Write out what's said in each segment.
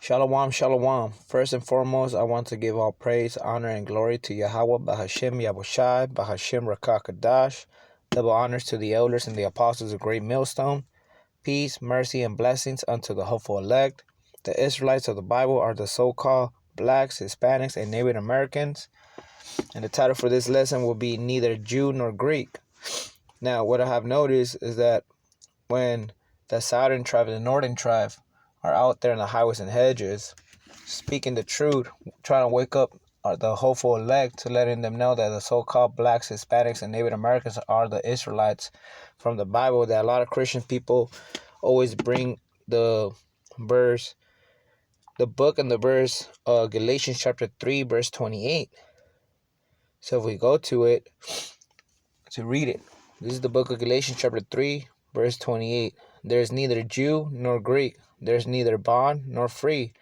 Shalom, shalom. First and foremost, I want to give all praise, honor, and glory to Yahweh, Bahashem Yahushai, Bahashem Rakakadash. Double honors to the elders and the apostles of Great Millstone. Peace, mercy, and blessings unto the hopeful elect. The Israelites of the Bible are the so-called blacks, Hispanics, and Native Americans. And the title for this lesson will be Neither Jew nor Greek. Now, what I have noticed is that when the southern tribe and the northern tribe are out there in the highways and hedges, speaking the truth, trying to wake up the hopeful elect to letting them know that the so-called blacks, Hispanics, and Native Americans are the Israelites from the Bible. That a lot of Christian people always bring the verse, the book and the verse, Galatians chapter 3, verse 28. So if we go to it, to read it, this is the book of Galatians chapter 3, verse 28. There is neither Jew nor Greek. There is neither bond nor free.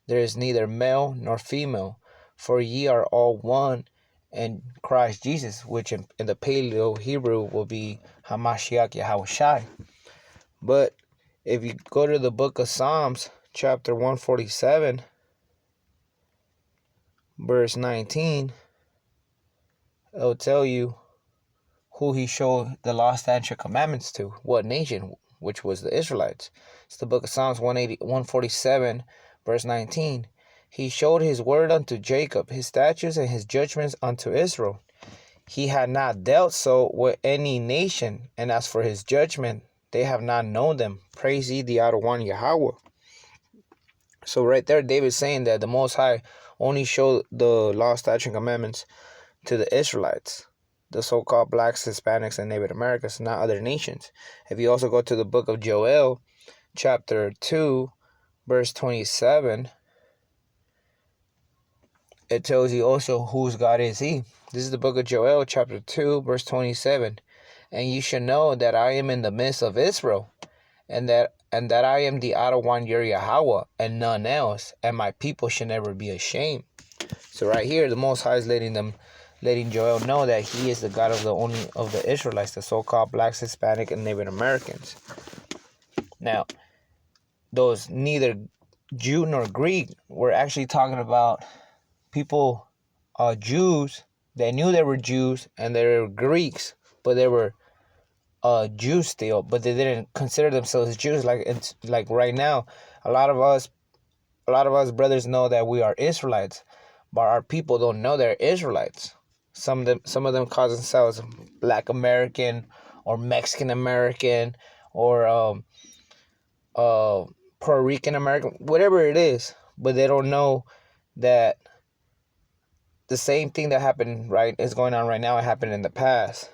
There is neither male nor female. For ye are all one in Christ Jesus, which in the Paleo Hebrew will be Hamashiach Yahushai. But if you go to the book of Psalms, chapter 147, verse 19, it'll tell you who he showed the law, statutes, and commandments to, what nation, which was the Israelites. It's the book of Psalms 147, verse 19. He showed his word unto Jacob, his statutes and his judgments unto Israel. He had not dealt so with any nation, and as for his judgment, they have not known them. Praise ye the outer one Yahweh. So right there, David's saying that the Most High only showed the law, statutes, and commandments to the Israelites, the so-called blacks, Hispanics, and Native Americans, not other nations. If you also go to the book of Joel, chapter 2, verse 27, it tells you also whose God is he. This is the book of Joel, chapter 2, verse 27. And you should know that I am in the midst of Israel, and that I am the outer one, your Yahweh, and none else, and my people should never be ashamed. So right here, the Most High is letting Joel know that he is the God of the Israelites, the so-called blacks, Hispanic, and Native Americans. Now, those neither Jew nor Greek, we're actually talking about people, Jews. They knew they were Jews and they were Greeks, but they were Jews still, but they didn't consider themselves Jews. Like right now, a lot of us brothers know that we are Israelites, but our people don't know they're Israelites. Some of them call themselves Black American or Mexican American or Puerto Rican American, whatever it is, but they don't know that the same thing that happened is going on right now. It happened in the past.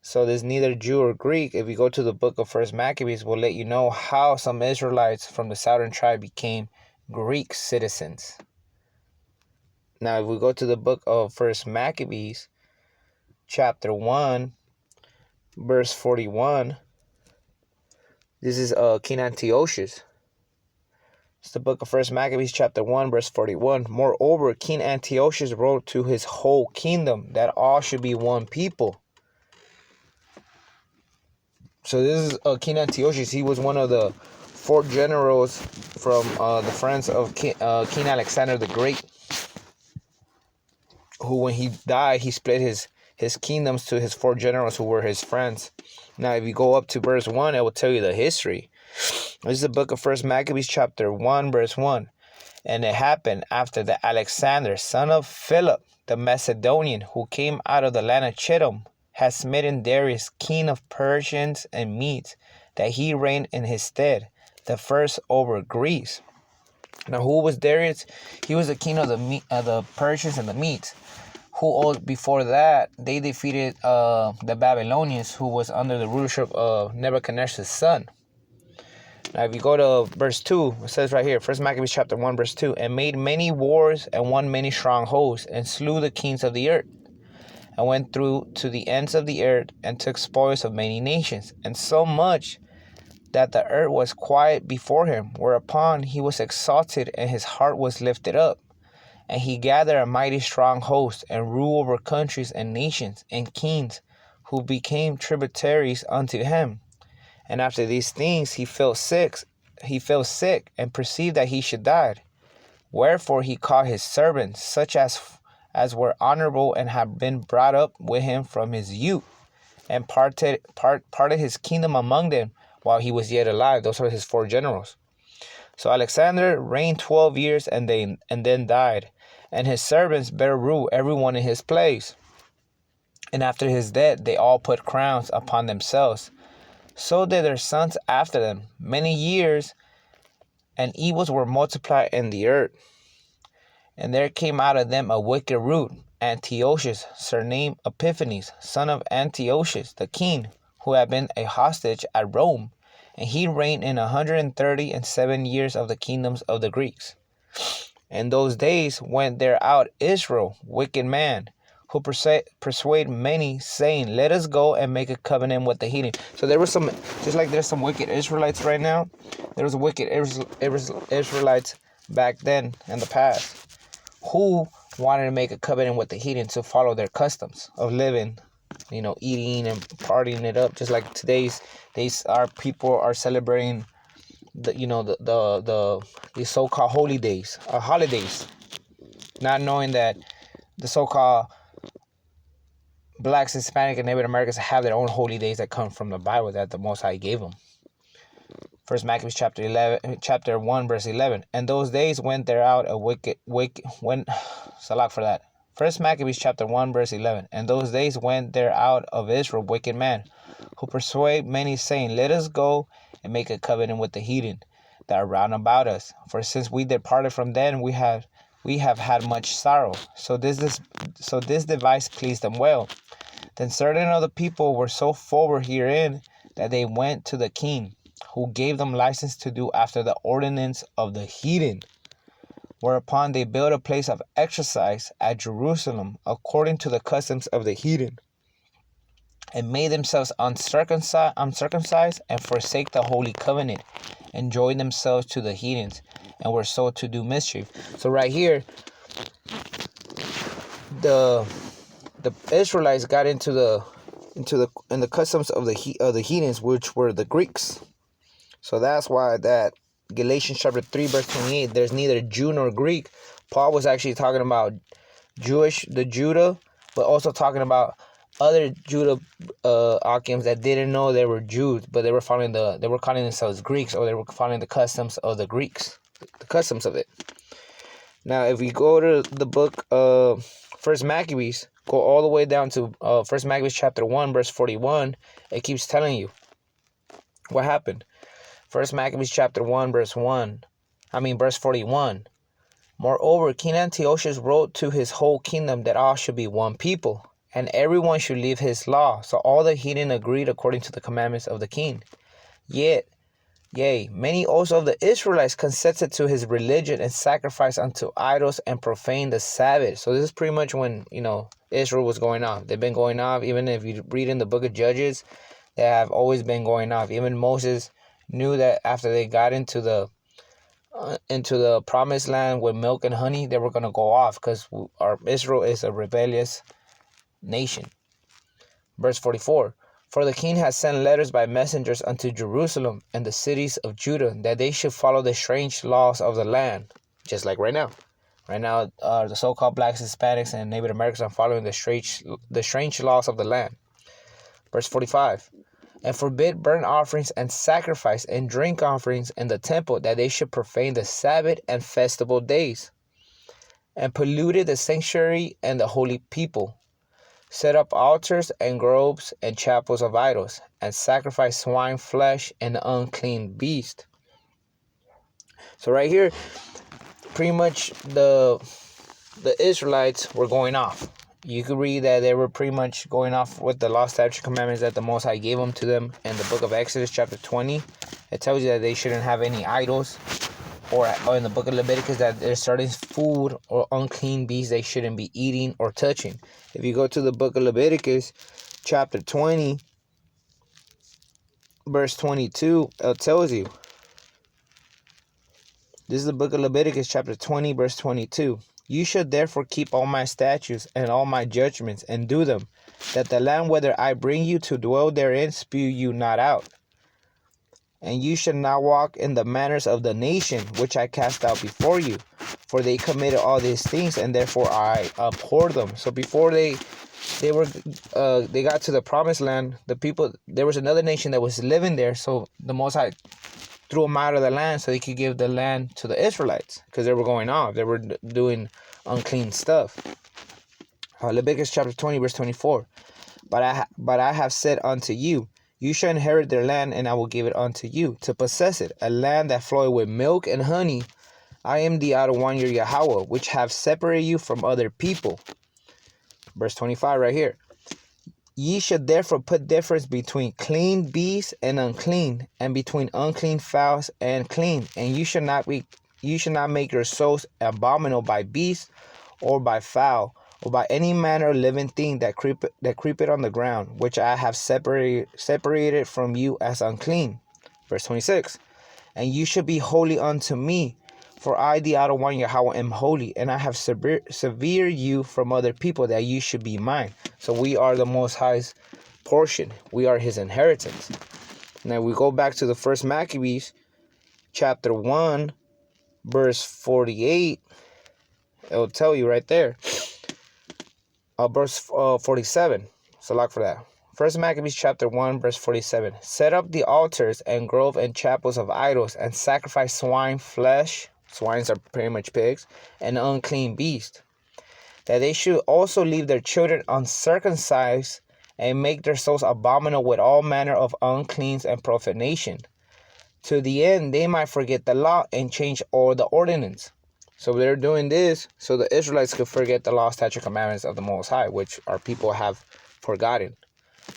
So there's neither Jew or Greek. If you go to the book of First Maccabees, we'll let you know how some Israelites from the southern tribe became Greek citizens. Now, if we go to the book of First Maccabees, chapter 1, verse 41, this is King Antiochus. It's the book of First Maccabees, chapter 1, verse 41. Moreover, King Antiochus wrote to his whole kingdom that all should be one people. So this is King Antiochus. He was one of the 4 generals from the friends of King Alexander the Great, who, when he died, he split his kingdoms to his 4 generals who were his friends. Now, if you go up to verse 1, it will tell you the history. This is the book of First Maccabees, chapter 1, verse 1. And it happened after that Alexander, son of Philip, the Macedonian, who came out of the land of Chittim, had smitten Darius, king of Persians and Medes, that he reigned in his stead, the first over Greece. Now, who was Darius? He was the king of the Persians and the Medes. Who before that, they defeated the Babylonians, who was under the rulership of Nebuchadnezzar's son. Now, if you go to verse 2, it says right here, First Maccabees chapter 1, verse 2, and made many wars and won many strongholds, and slew the kings of the earth, and went through to the ends of the earth, and took spoils of many nations, and so much that the earth was quiet before him, whereupon he was exalted, and his heart was lifted up. And he gathered a mighty strong host, and ruled over countries and nations, and kings, who became tributaries unto him. And after these things he fell sick, and perceived that he should die. Wherefore he called his servants, such as were honorable and had been brought up with him from his youth, and parted his kingdom among them while he was yet alive. Those are his 4 generals. So Alexander reigned 12 years and then died, and his servants bare rule, every one in his place. And after his death, they all put crowns upon themselves. So did their sons after them, many years, and evils were multiplied in the earth. And there came out of them a wicked root, Antiochus, surnamed Epiphanes, son of Antiochus the king, who had been a hostage at Rome, and he reigned in 137 years of the kingdoms of the Greeks. In those days went there out Israel, wicked man, who persuade many, saying, let us go and make a covenant with the heathen. So there was some, just like there's some wicked Israelites right now, there was wicked Israelites back then in the past, who wanted to make a covenant with the heathen to follow their customs of living, eating and partying it up. Just like today's our people are celebrating the so-called holy days, holidays, not knowing that the so-called Blacks, Hispanic, and Native Americans have their own holy days that come from the Bible that the Most High gave them. First Maccabees chapter 1, verse 11. And those days went there out a Salak for that. First Maccabees chapter 1, verse 11. And those days went there out of Israel wicked man, who persuade many, saying, let us go and make a covenant with the heathen that are round about us. For since we departed from them, we have had much sorrow. So this device pleased them well. Then certain of the people were so forward herein that they went to the king, who gave them license to do after the ordinance of the heathen. Whereupon they built a place of exercise at Jerusalem, according to the customs of the heathen, and made themselves uncircumcised, and forsake the holy covenant, and joined themselves to the heathens, and were so to do mischief. So right here, the Israelites got into the customs of the heathens, which were the Greeks. So that's why that Galatians chapter 3 verse 28, there's neither Jew nor Greek. Paul was actually talking about Judah, but also talking about other Judah Akims that didn't know they were Jews, but they were calling themselves Greeks, or they were following the customs of the Greeks, the customs of it. Now, if we go to the book of First Maccabees, go all the way down to First Maccabees chapter 1 verse 41, it keeps telling you what happened. First Maccabees chapter 1 verse 41. Moreover, King Antiochus wrote to his whole kingdom that all should be one people, and everyone should leave his law. So all the heathen agreed according to the commandments of the king. Yea, many also of the Israelites consented to his religion and sacrificed unto idols and profaned the Sabbath. So this is pretty much when, Israel was going off. They've been going off. Even if you read in the book of Judges, they have always been going off. Even Moses knew that after they got into the promised land with milk and honey, they were going to go off, because Israel is a rebellious nation. Verse 44. For the king has sent letters by messengers unto Jerusalem and the cities of Judah, that they should follow the strange laws of the land. Just like right now. Right now, the so-called Blacks, Hispanics, and Native Americans are following the strange laws of the land. Verse 45. And forbid burnt offerings and sacrifice and drink offerings in the temple, that they should profane the Sabbath and festival days, and polluted the sanctuary and the holy people, set up altars and groves and chapels of idols, and sacrifice swine flesh and unclean beast. So right here, pretty much the Israelites were going off. You could read that they were pretty much going off with the law, statute, commandments that the Most High gave them to them in the book of Exodus chapter 20. It tells you that they shouldn't have any idols, or in the book of Leviticus that there's certain food or unclean beasts they shouldn't be eating or touching. If you go to the book of Leviticus chapter 20 verse 22, it tells you. This is the book of Leviticus chapter 20 verse 22. You should therefore keep all my statutes and all my judgments, and do them, that the land whither I bring you to dwell therein spew you not out. And you should not walk in the manners of the nation which I cast out before you. for they committed all these things, and therefore I abhor them. So before they got to the promised land, the people, there was another nation that was living there, so the Most High threw them out of the land so they could give the land to the Israelites, because they were going off, they were doing unclean stuff. Leviticus chapter 20 verse 24. But I have said unto you, you shall inherit their land, and I will give it unto you to possess it, a land that floweth with milk and honey. I am the Adonai your Yahweh, which have separated you from other people. Verse 25 right here. Ye should therefore put difference between clean beasts and unclean, and between unclean fowls and clean. And you should not make your souls abominable by beasts, or by fowl, or by any manner of living thing that creepeth on the ground, which I have separated from you as unclean. Verse 26. And you should be holy unto me, for I, the Adonai Yahweh, am holy, and I have severed you from other people, that you should be mine. So we are the Most High's portion. We are his inheritance. Now we go back to the first Maccabees, chapter 1, verse 48. It'll tell you right there. Verse 47. So look for that. First Maccabees chapter 1 verse 47. Set up the altars and grove and chapels of idols, and sacrifice swine flesh. Swines are pretty much pigs, and unclean beasts. That they should also leave their children uncircumcised, and make their souls abominable with all manner of uncleanness and profanation, to the end they might forget the law and change all the ordinance. So they're doing this so the Israelites could forget the law, statute, commandments of the Most High, which our people have forgotten.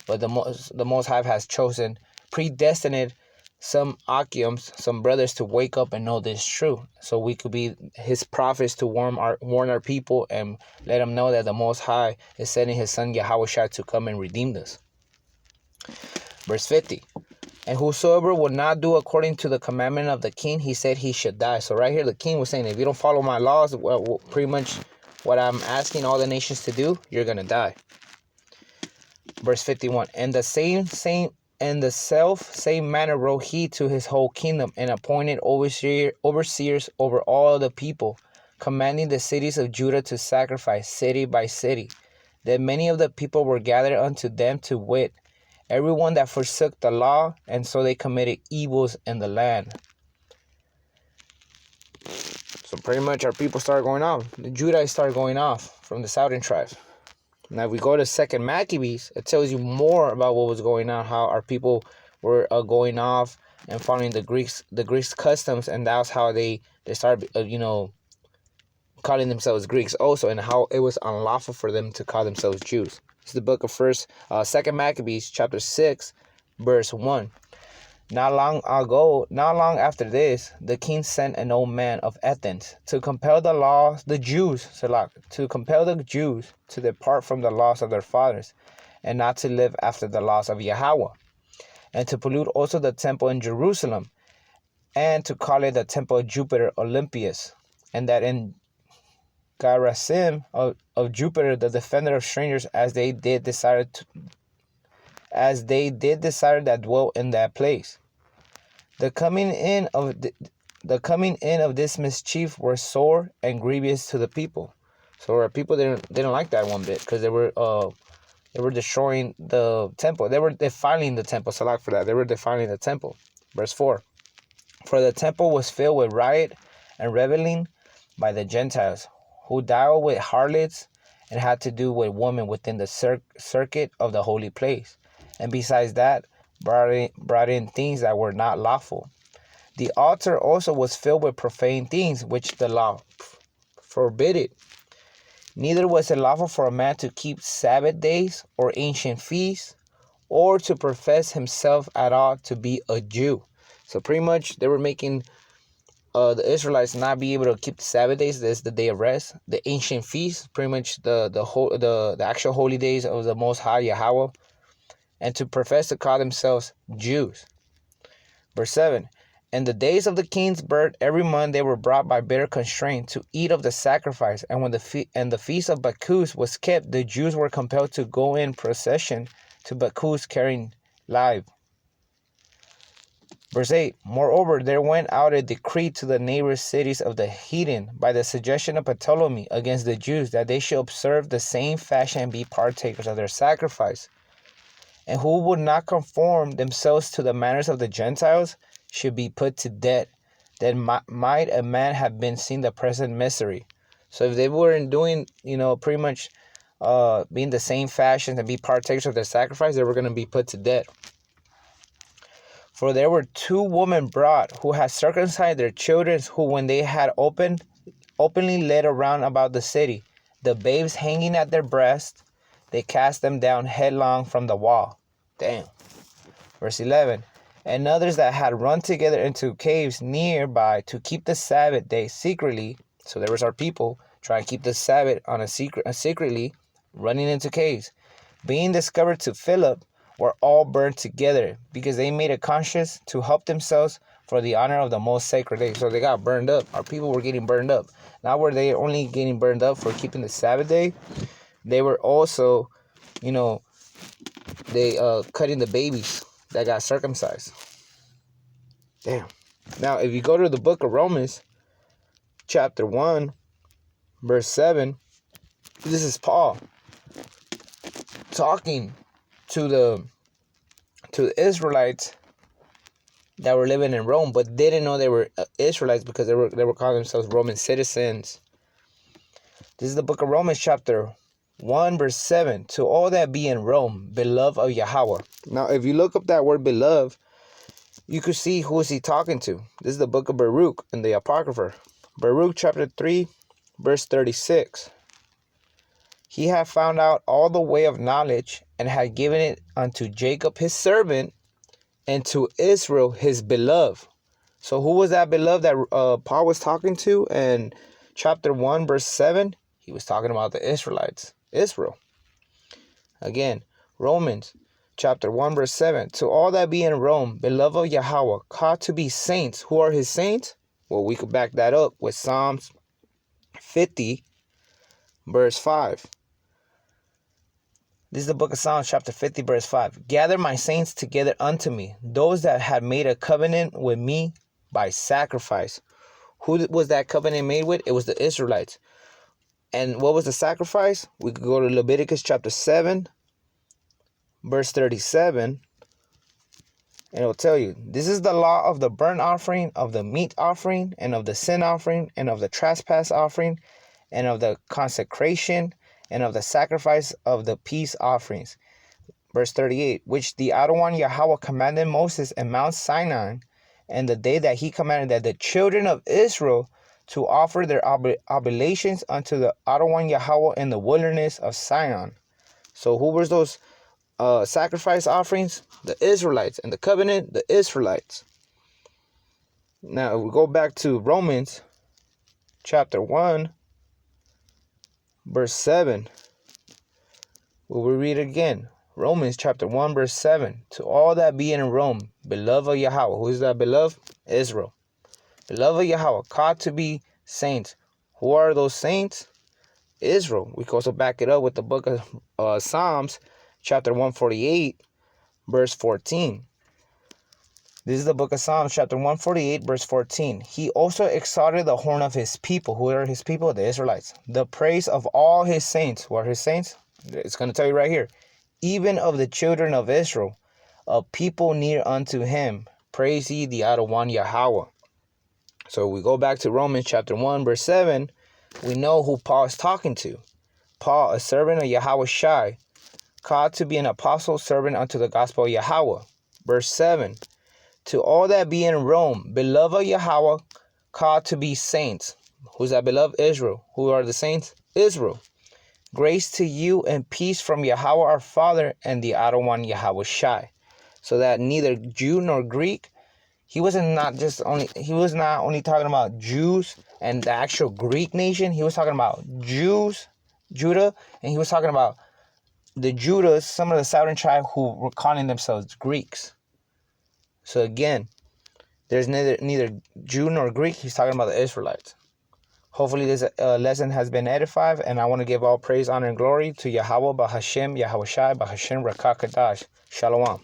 But the Most High has chosen, predestined some Akims, some brothers, to wake up and know this true, so we could be his prophets to warn our people and let them know that the Most High is sending his son Yahushua to come and redeem us. Verse 50. And whosoever would not do according to the commandment of the king, he said he should die. So right here the king was saying, if you don't follow my laws, well, pretty much what I'm asking all the nations to do, you're going to die. Verse 51. And the same manner wrote he to his whole kingdom, and appointed overseers over all the people, commanding the cities of Judah to sacrifice city by city. That many of the people were gathered unto them, to wit, everyone that forsook the law, and so they committed evils in the land. So pretty much our people started going off. The Judahites started going off from the southern tribes. Now if we go to 2 Maccabees, it tells you more about what was going on, how our people were going off and following the Greeks customs, and that's how they started calling themselves Greeks also, and how it was unlawful for them to call themselves Jews. It's the book of 2 Maccabees chapter 6 verse 1. Not long after this, the king sent an old man of Athens to compel the Jews to depart from the laws of their fathers, and not to live after the laws of Yahweh, and to pollute also the temple in Jerusalem, and to call it the temple of Jupiter Olympius, and that in Garasim of Jupiter, the defender of strangers, as they did desire that dwell in that place. The coming in of this mischief were sore and grievous to the people. So our people didn't like that one bit, because they were destroying the temple. They were defiling the temple. So like for that, they were defiling the temple. Verse 4. For the temple was filled with riot and reveling by the Gentiles, who dealt with harlots and had to do with women within the circuit of the holy place, and besides that brought in things that were not lawful. The altar also was filled with profane things, which the law forbid. Neither was it lawful for a man to keep Sabbath days or ancient feasts, or to profess himself at all to be a Jew. So pretty much they were making the Israelites not be able to keep the Sabbath days. That's the day of rest. The ancient feasts, pretty much the actual holy days of the Most High Yahweh, and to profess to call themselves Jews. Verse 7. In the days of the king's birth, every month they were brought by bitter constraint to eat of the sacrifice, and when the feast of Bacchus was kept, the Jews were compelled to go in procession to Bacchus carrying live. Verse 8, moreover, there went out a decree to the neighbor cities of the heathen by the suggestion of Ptolemy against the Jews, that they should observe the same fashion and be partakers of their sacrifice. And who would not conform themselves to the manners of the Gentiles should be put to death, that might a man have been seen the present misery. So if they weren't doing, pretty much being the same fashions and be partakers of their sacrifice, they were going to be put to death. For there were 2 women brought who had circumcised their children, who when they had openly led around about the city, the babes hanging at their breasts, they cast them down headlong from the wall. Damn. Verse 11, and others that had run together into caves nearby to keep the Sabbath day secretly. So there was our people trying to keep the Sabbath on secretly, running into caves. Being discovered to Philip, were all burned together, because they made a conscience to help themselves for the honor of the most sacred day. So they got burned up. Our people were getting burned up. Not were they only getting burned up for keeping the Sabbath day, they were also, they cutting the babies that got circumcised. Damn. Now, if you go to the book of Romans, chapter 1, verse 7, this is Paul talking to the Israelites that were living in Rome, but they didn't know they were Israelites because they were calling themselves Roman citizens. This is the book of Romans, chapter 1, verse 7. To all that be in Rome, beloved of Yahweh. Now, if you look up that word beloved, you could see who is he talking to. This is the book of Baruch in the Apocrypha. Baruch, chapter 3, verse 36. He had found out all the way of knowledge, and had given it unto Jacob his servant, and to Israel his beloved. So who was that beloved that Paul was talking to in chapter 1, verse 7? He was talking about the Israelites, Israel. Again, Romans chapter 1, verse 7. To all that be in Rome, beloved of Yahweh, called to be saints. Who are his saints? Well, we could back that up with Psalms 50, verse 5. This is the book of Psalms, chapter 50, verse 5. Gather my saints together unto me, those that had made a covenant with me by sacrifice. Who was that covenant made with? It was the Israelites. And what was the sacrifice? We could go to Leviticus chapter 7, verse 37. And it'll tell you, this is the law of the burnt offering, of the meat offering, and of the sin offering, and of the trespass offering, and of the consecration, and of the sacrifice of the peace offerings. Verse 38, which the Adonai Yahweh commanded Moses in Mount Sinai, and the day that he commanded that the children of Israel to offer their oblations unto the Adonai Yahweh in the wilderness of Sinai. So who was those sacrifice offerings? The Israelites. And the covenant, the Israelites. Now, we go back to Romans chapter 1, verse 7. We will read it again. Romans chapter 1, verse 7. To all that be in Rome, beloved of Yahweh. Who is that beloved? Israel. Beloved of Yahweh, called to be saints. Who are those saints? Israel. We can also back it up with the book of Psalms, chapter 148, verse 14. This is the book of Psalms, chapter 148, verse 14. He also exalted the horn of his people. Who are his people? The Israelites. The praise of all his saints. Who are his saints? It's going to tell you right here. Even of the children of Israel, a people near unto him. Praise ye the Adonai Yahweh. So we go back to Romans chapter 1, verse 7. We know who Paul is talking to. Paul, a servant of Yahweh Shai, called to be an apostle, servant unto the gospel of Yahweh. Verse 7. To all that be in Rome, beloved of Yahweh, called to be saints. Who's that beloved? Israel. Who are the saints? Israel. Grace to you and peace from Yahweh our Father and the Adonai Yahweh Shai. So that neither Jew nor Greek, he was not only talking about Jews and the actual Greek nation. He was talking about Jews, Judah, and he was talking about the Judas, some of the southern tribe who were calling themselves Greeks. So again, there's neither Jew nor Greek. He's talking about the Israelites. Hopefully this lesson has been edified, and I want to give all praise, honor, and glory to Yahweh, Bahashem, Yahweh Shai, Bahashem, Rakakadash. Shalom.